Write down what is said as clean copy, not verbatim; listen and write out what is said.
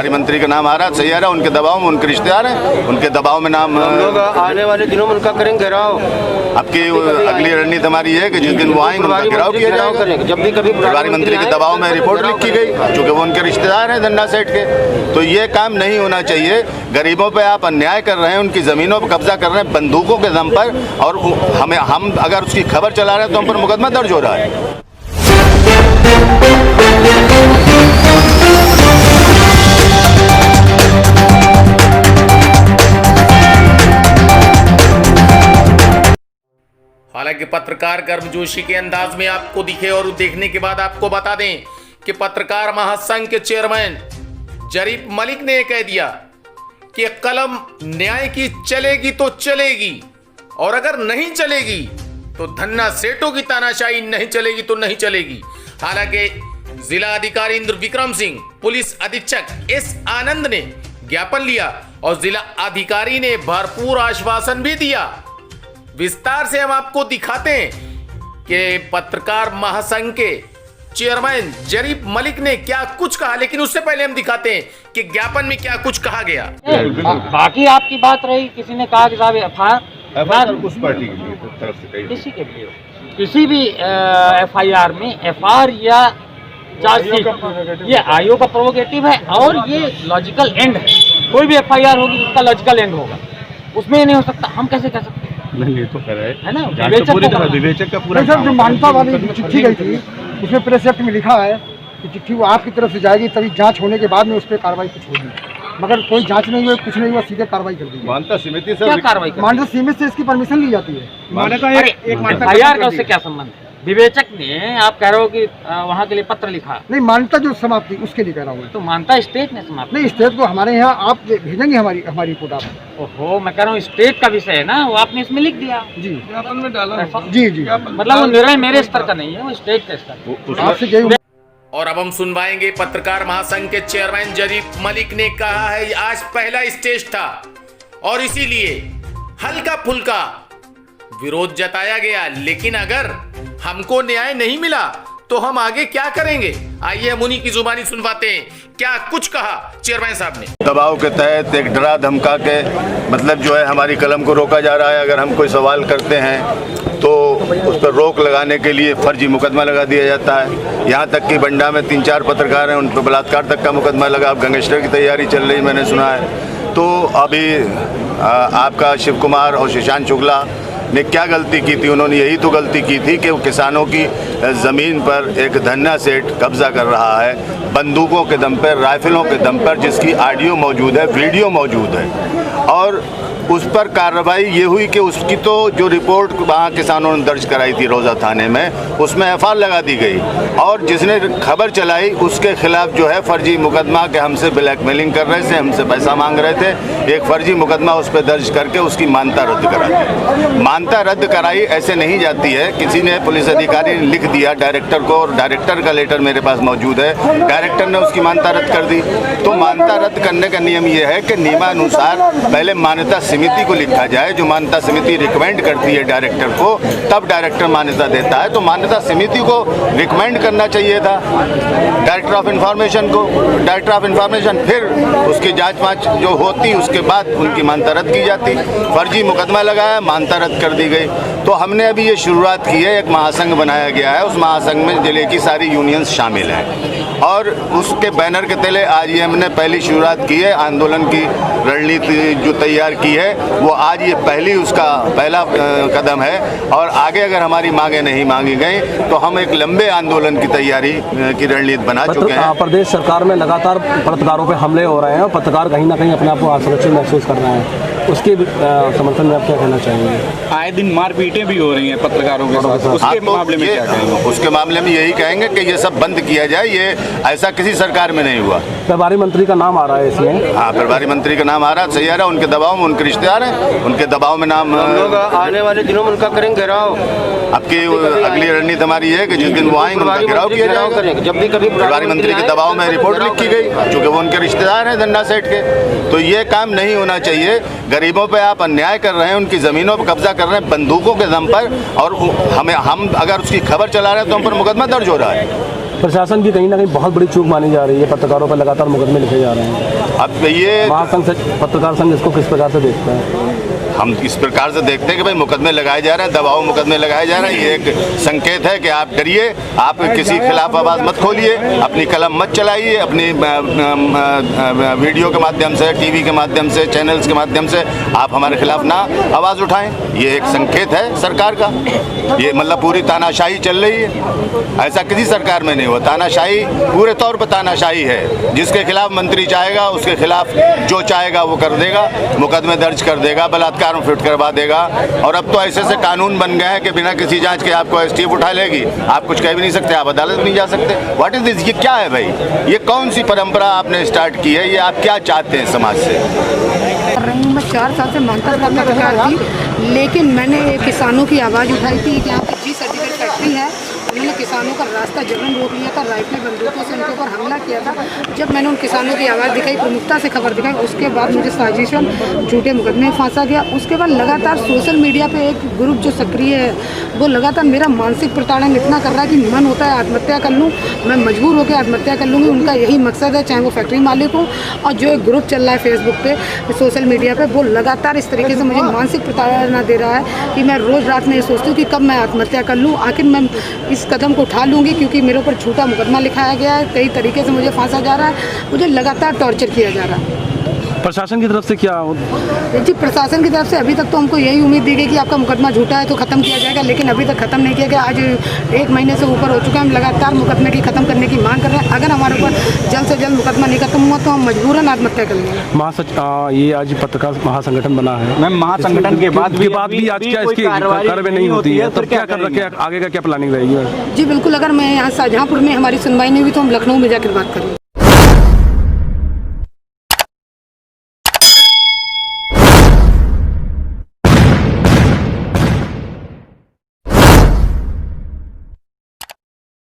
प्रभारी मंत्री का नाम आ रहा, सही आ रहा, उनके दबाव में उनके रिश्तेदार हैं, उनके दबाव में नाम लोग आने वाले दिनों में उनका करेंगे घेराव। आपकी अगली रणनीति हमारी है कि जिस दिन वो आएंगे उनका घेराव किया जाएगा। जब भी कभी प्रभारी मंत्री के दबाव में रिपोर्ट लिखी गई, क्योंकि वो उनके रिश्तेदार हैं धन्ना सेठ के। तो ये काम नहीं होना चाहिए। गरीबों पे आप अन्याय कर रहे हैं, उनकी ज़मीनों पर कब्जा कर रहे हैं बंदूकों के दम पर, और हम अगर उसकी खबर चला रहे हैं तो हम पर मुकदमा दर्ज हो रहा है। हालांकि पत्रकार गर्मजोशी के अंदाज में आपको दिखे और देखने के बाद आपको बता दें कि पत्रकार महासंघ के चेयरमैन जरीफ मलिक ने कह दिया कि कलम न्याय की चलेगी तो चलेगी, और अगर नहीं चलेगी तो धन्ना सेठों की तानाशाही नहीं चलेगी तो नहीं चलेगी। हालांकि जिला अधिकारी इंद्र विक्रम सिंह, पुलिस अधीक्षक एस आनंद ने ज्ञापन लिया और जिला अधिकारी ने भरपूर आश्वासन भी दिया। विस्तार से हम आपको दिखाते हैं कि पत्रकार महासंघ के चेयरमैन जरीफ मलिक ने क्या कुछ कहा, लेकिन उससे पहले हम दिखाते हैं कि ज्ञापन में क्या कुछ कहा गया। बाकी आपकी बात रही, किसी ने कहा कि साहब एफआईआर उस पार्टी के लिए तरफ से किसी के लिए किसी भी एफआईआर में एफआईआर या चार्जशीट ये आयोग का प्रोवोकेटिव है और ये लॉजिकल एंड है। कोई भी एफआईआर होगी उसका लॉजिकल एंड होगा, उसमें ये नहीं हो सकता। हम कैसे कह सकते हैं? नहीं, ये तो कर रहे है ना, विवेचक का पूरा सर जो मानता वाली चिट्ठी गई थी उसमें प्रेस एक्ट में लिखा है कि चिट्ठी वो आपकी तरफ से जाएगी, तभी जांच होने के बाद में उस पर कार्रवाई कुछ होगी। मगर कोई जांच नहीं हुई, कुछ नहीं हुआ, सीधे कार्रवाई कर दी। मानता समिति से क्या कार्रवाई? मानता समिति से इसकी परमिशन ली जाती है। एफआईआर का उससे क्या संबंध है? विवेचक ने, आप कह रहे हो कि वहाँ के लिए पत्र लिखा, नहीं मान्यता जो समाप्ति उसके लिए कह रहा हूँ। तो मानता स्टेट ने समाप्त नहीं, स्टेट को हमारे यहाँ आप भेजेंगे हमारी रिपोर्ट आप। ओहो, मैं कह रहा हूँ स्टेट का विषय है ना, वो आपने इसमें लिख दिया। जी में डाला जी जी, मतलब वो निर्णय मेरे स्तर का नहीं है, वो स्टेट का स्तर। आपसे यही। और अब हम सुनवाएंगे पत्रकार महासंघ के चेयरमैन जरीफ मलिक ने कहा है आज पहला स्टेज था और इसीलिए हल्का फुल्का विरोध जताया गया, लेकिन अगर हमको न्याय नहीं मिला तो हम आगे क्या करेंगे। आइए हम उन्हीं की जुबानी सुनवाते हैं क्या कुछ कहा चेयरमैन साहब ने। दबाव के तहत एक डरा धमका के मतलब जो है हमारी कलम को रोका जा रहा है। अगर हम कोई सवाल करते हैं तो उस पर रोक लगाने के लिए फर्जी मुकदमा लगा दिया जाता है। यहाँ तक कि बंडा में 3-4 पत्रकार हैं, उन पर बलात्कार तक का मुकदमा लगा। अब गैंगस्टर की तैयारी चल रही मैंने सुना है। तो अभी आपका शिव कुमार और शशांक शुक्ला ने क्या गलती की थी? उन्होंने यही तो गलती की थी कि वो किसानों की ज़मीन पर एक धन्ना सेठ कब्जा कर रहा है बंदूकों के दम पर, राइफलों के दम पर, जिसकी ऑडियो मौजूद है, वीडियो मौजूद है। और उस पर कार्रवाई ये हुई कि उसकी तो जो रिपोर्ट वहाँ किसानों ने दर्ज कराई थी रोज़ा थाने में, उसमें एफआईआर लगा दी गई और जिसने खबर चलाई उसके खिलाफ जो है फर्जी मुकदमा के हमसे ब्लैकमेलिंग कर रहे थे, हमसे पैसा मांग रहे थे। एक फर्जी मुकदमा उस पर दर्ज करके उसकी मान्यता रद्द करा दी। मान्यता रद्द कराई ऐसे नहीं जाती है। किसी ने, पुलिस अधिकारी ने लिख दिया डायरेक्टर को, और डायरेक्टर का लेटर मेरे पास मौजूद है, डायरेक्टर ने उसकी मान्यता रद्द कर दी। तो मान्यता रद्द करने का नियम ये है कि नियमानुसार पहले मान्यता समिति को लिखा जाए, जो मान्यता समिति रिकमेंड करती है डायरेक्टर को, तब डायरेक्टर मान्यता देता है। तो मान्यता समिति को रिकमेंड करना चाहिए था डायरेक्टर ऑफ इंफॉर्मेशन को। डायरेक्टर ऑफ इंफॉर्मेशन फिर उसकी जांच वाँच जो होती उसके बाद उनकी मान्यता रद्द की जाती। फर्जी मुकदमा लगाया, मान्यता रद्द कर दी गई। तो हमने अभी ये शुरुआत की है, एक महासंघ बनाया गया है, उस महासंघ में जिले की सारी यूनियंस शामिल हैं और उसके बैनर के तले आज ये हमने पहली शुरुआत की है। आंदोलन की रणनीति जो तैयार की है वो आज ये उसका पहला कदम है और आगे अगर हमारी मांगे नहीं मांगी गई तो हम एक लंबे आंदोलन की तैयारी की रणनीति बना चुके हैं। प्रदेश सरकार में लगातार पत्रकारों पे हमले हो रहे हैं और पत्रकार कहीं ना कहीं अपने आप को असुरक्षित महसूस कर रहे हैं, उसके समर्थन में आप क्या कहना चाहेंगे? आए दिन मारपीटें भी हो रही हैं पत्रकारों के साथ, उसके मामले में क्या कहेंगे? उसके मामले में यही कहेंगे कि ये सब बंद किया जाए। ये ऐसा किसी सरकार में नहीं हुआ। प्रभारी मंत्री का नाम आ रहा है इसमें। हाँ, प्रभारी मंत्री का नाम आ रहा, सही आ रहा, उनके दबाव में उनके रिश्तेदार हैं, उनके दबाव में नाम। लोग आने वाले दिनों में उनका करेंगे घेराव। आपकी अगली रणनीति हमारी है कि जिस दिन वो आएंगे उनका घेराव किया जाएगा। जब भी कभी प्रभारी मंत्री के दबाव में रिपोर्ट लिखी गई, क्योंकि वो उनके रिश्तेदार हैं धन्ना सेठ के। तो ये काम नहीं होना चाहिए। गरीबों पे आप अन्याय कर रहे हैं, उनकी ज़मीनों पर कब्जा कर रहे हैं बंदूकों के दम पर, और हम अगर उसकी खबर चला रहे हैं तो हम पर मुकदमा दर्ज हो रहा है। प्रशासन की कहीं ना कहीं बहुत बड़ी चूक मानी जा रही है, पत्रकारों पर लगातार मुकदमे लिखे जा रहे हैं। अब ये महासंघ पत्रकार संघ इसको किस प्रकार से देखता है? हम इस प्रकार से देखते हैं कि भाई मुकदमे लगाए जा रहे हैं, दबाव मुकदमे लगाए जा रहे हैं। ये एक संकेत है कि आप डरिए, आप किसी के खिलाफ आवाज़ मत खोलिए, अपनी कलम मत चलाइए, अपनी वीडियो के माध्यम से, टीवी के माध्यम से, चैनल्स के माध्यम से आप हमारे खिलाफ ना आवाज़ उठाएं। ये एक संकेत है सरकार का। ये मतलब पूरी तानाशाही चल रही है, ऐसा किसी सरकार में नहीं हुआ। तानाशाही पूरे तौर पर तानाशाही है। जिसके खिलाफ मंत्री चाहेगा उसके खिलाफ जो चाहेगा वो कर देगा, मुकदमे दर्ज कर देगा, बलात्कार में फिट करवा देगा। और अब तो ऐसे कानून बन गए हैं कि बिना किसी जांच के आपको एसटीएफ उठा लेगी, आप कुछ कह भी नहीं सकते, आप अदालत भी नहीं जा सकते। What is this? ये क्या है भाई? ये कौन सी परंपरा आपने स्टार्ट की है? ये आप क्या चाहते हैं समाज से? कर रही हूँ। मैं 4 साल से महंता पत्रकार थी, लेकिन मैंने किसानों की आवाज़ उठाई थी। यहाँ पर जी सर्टिफिकेट फैक्ट्री है, उन्होंने किसानों का रास्ता जबरन रोक लिया था, राइफल बंदूकों से उनके ऊपर हमला किया था। जब मैंने उन किसानों की आवाज़ दिखाई, प्रमुखता से खबर दिखाई, उसके बाद मुझे साजिशन झूठे मुकदमे में फांसा गया। उसके बाद लगातार सोशल मीडिया पे एक ग्रुप जो सक्रिय है, वो लगातार मेरा मानसिक प्रताड़न इतना कर रहा है कि मन होता है आत्महत्या कर लूँ, मैं मजबूर होकर आत्महत्या कर लूँगी। उनका यही मकसद है, चाहे वो फैक्ट्री मालिक हो। और जो एक ग्रुप चल रहा है फेसबुक पे, सोशल मीडिया पे, वो लगातार इस तरीके से मुझे मानसिक प्रताड़ना दे रहा है कि मैं रोज़ रात में ये सोचती हूँ कि कब मैं आत्महत्या कर लूँ, आखिर मैं इस कदम को उठा लूँगी, क्योंकि मेरे ऊपर झूठा मुकदमा लिखाया गया है, कई तरीके से मुझे फांसा जा रहा है, मुझे लगातार टॉर्चर किया जा रहा है। प्रशासन की तरफ से क्या? जी, प्रशासन की तरफ से अभी तक तो हमको यही उम्मीद दी गई कि आपका मुकदमा झूठा है तो ख़त्म किया जाएगा, लेकिन अभी तक ख़त्म नहीं किया गया। आज 1 महीने से ऊपर हो चुका है, हम लगातार मुकदमे की ख़त्म करने की मांग कर रहे हैं। अगर हमारे ऊपर जल्द से जल्द मुकदमा नहीं खत्म हुआ तो हम मजबूरन आत्महत्या कर लेंगे। ये आज पत्रकार महासंगठन बना है। मैम, महासंगठन के बाद भी आज क्या इसकी कार्रवाई नहीं होती है, तो क्या कर रखे? आगे का क्या प्लानिंग रहेगी? जी बिल्कुल, अगर मैं यहाँ शाहजहाँपुर में हमारी सुनवाई नहीं हुई तो हम लखनऊ में जाकर बात करेंगे।